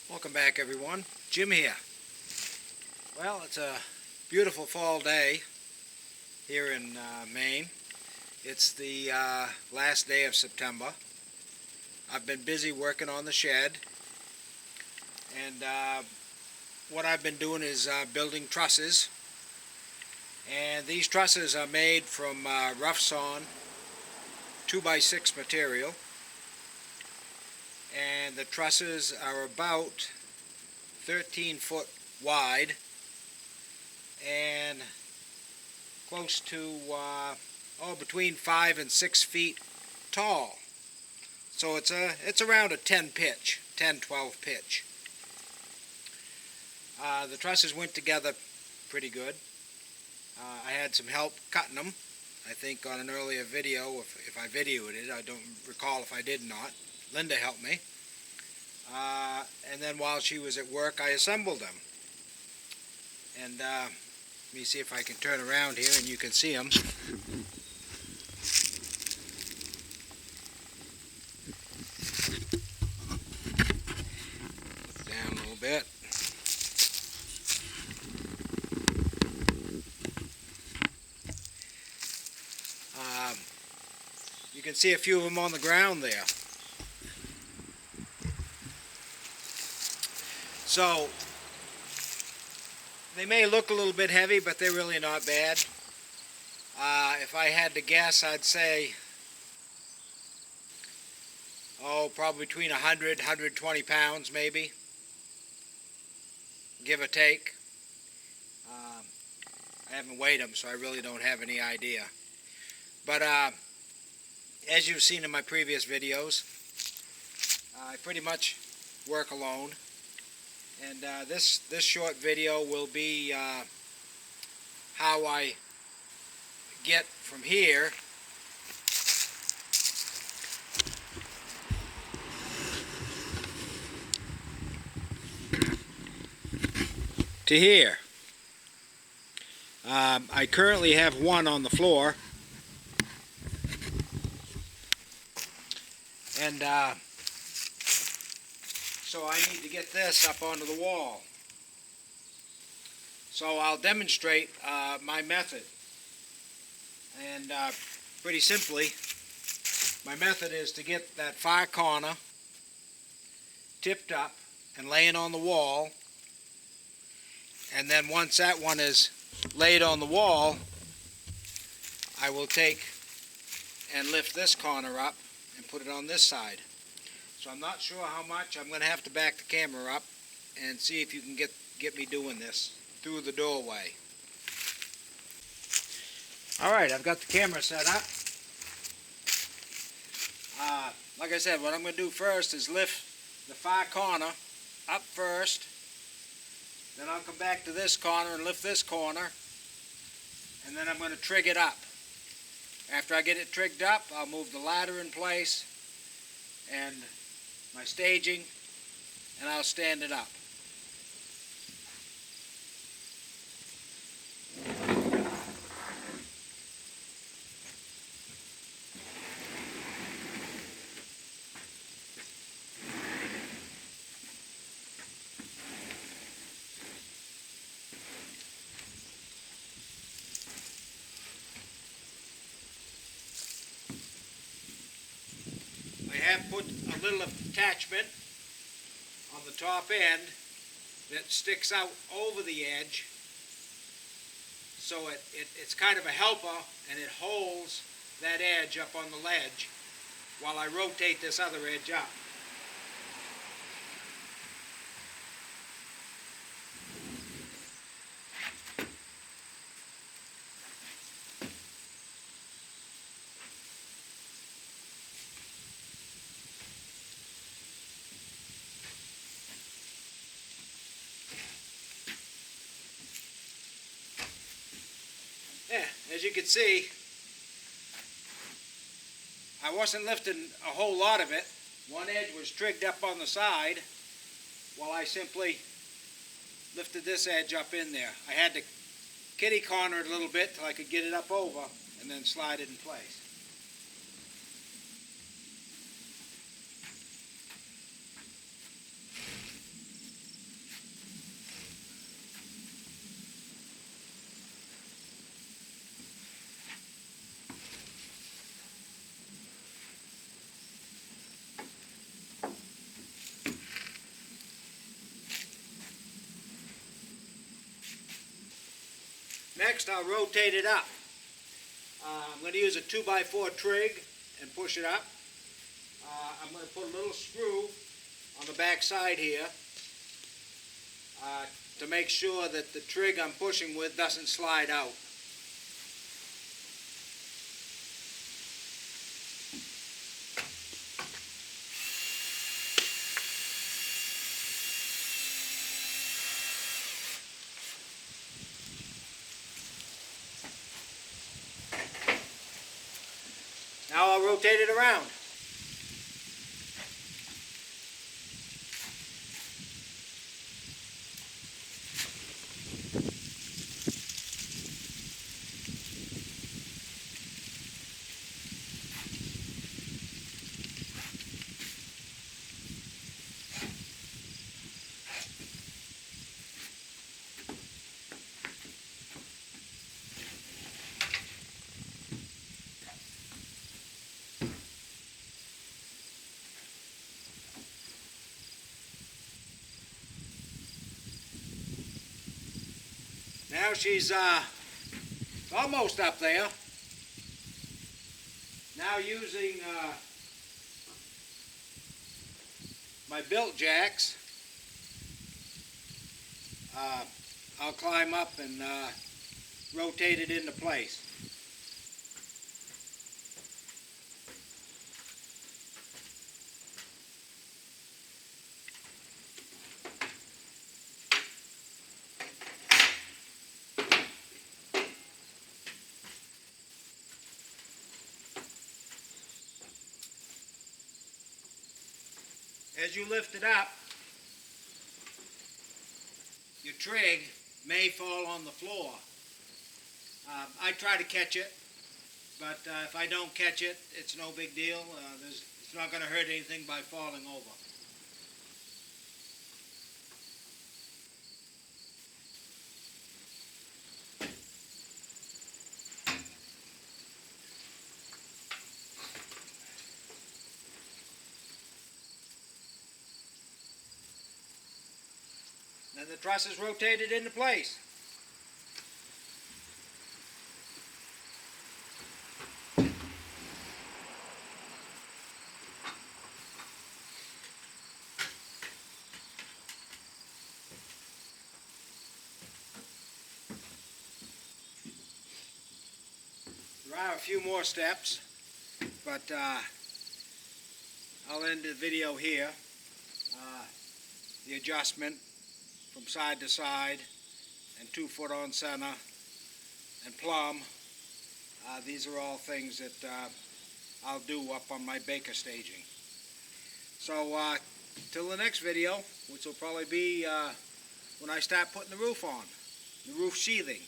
Welcome back, everyone. Jim here. Well, it's a beautiful fall day here in Maine. It's the last day of September. I've been busy working on the shed, and what I've been doing is building trusses. And these trusses are made from rough sawn 2x6 material. And the trusses are about 13 foot wide and close to between 5 and 6 feet tall. So it's around a 10 pitch, 10-12 pitch. The trusses went together pretty good. I had some help cutting them. I think on an earlier video, if I videoed it, I don't recall if I did or not. Linda helped me. And then while she was at work, I assembled them. And let me see if I can turn around here and you can see them. Look down a little bit. You can see a few of them on the ground there. So, they may look a little bit heavy, but they're really not bad. If I had to guess, I'd say, probably between 100, 120 pounds maybe, give or take. I haven't weighed them, so I really don't have any idea. But as you've seen in my previous videos, I pretty much work alone. And this short video will be how I get from here to here. I currently have one on the floor, and so I need to get this up onto the wall. So I'll demonstrate my method. And pretty simply, my method is to get that far corner tipped up and laying on the wall. And then once that one is laid on the wall, I will take and lift this corner up and put it on this side. So I'm not sure how much. I'm going to have to back the camera up and see if you can get me doing this through the doorway. Alright, I've got the camera set up. Like I said, what I'm going to do first is lift the far corner up first. Then I'll come back to this corner and lift this corner. And then I'm going to trig it up. After I get it trigged up, I'll move the ladder in place and my staging, and I'll stand it up. I have put a little attachment on the top end that sticks out over the edge, so it's kind of a helper, and it holds that edge up on the ledge while I rotate this other edge up. Yeah, as you can see, I wasn't lifting a whole lot of it. One edge was trigged up on the side while I simply lifted this edge up in there. I had to kitty corner it a little bit till I could get it up over and then slide it in place. Next, I'll rotate it up. I'm going to use a 2x4 trig and push it up. I'm going to put a little screw on the back side here to make sure that the trig I'm pushing with doesn't slide out. Now I'll rotate it around. Now she's almost up there. Now using my bilt jacks, I'll climb up and rotate it into place. As you lift it up, your trig may fall on the floor. I try to catch it, but if I don't catch it, it's no big deal. It's not going to hurt anything by falling over. Then the truss is rotated into place. There are a few more steps, but I'll end the video here. The adjustment from side to side, and 2 foot on center, and plumb. These are all things that I'll do up on my baker staging. So till the next video, which will probably be when I start putting the roof on, the roof sheathing.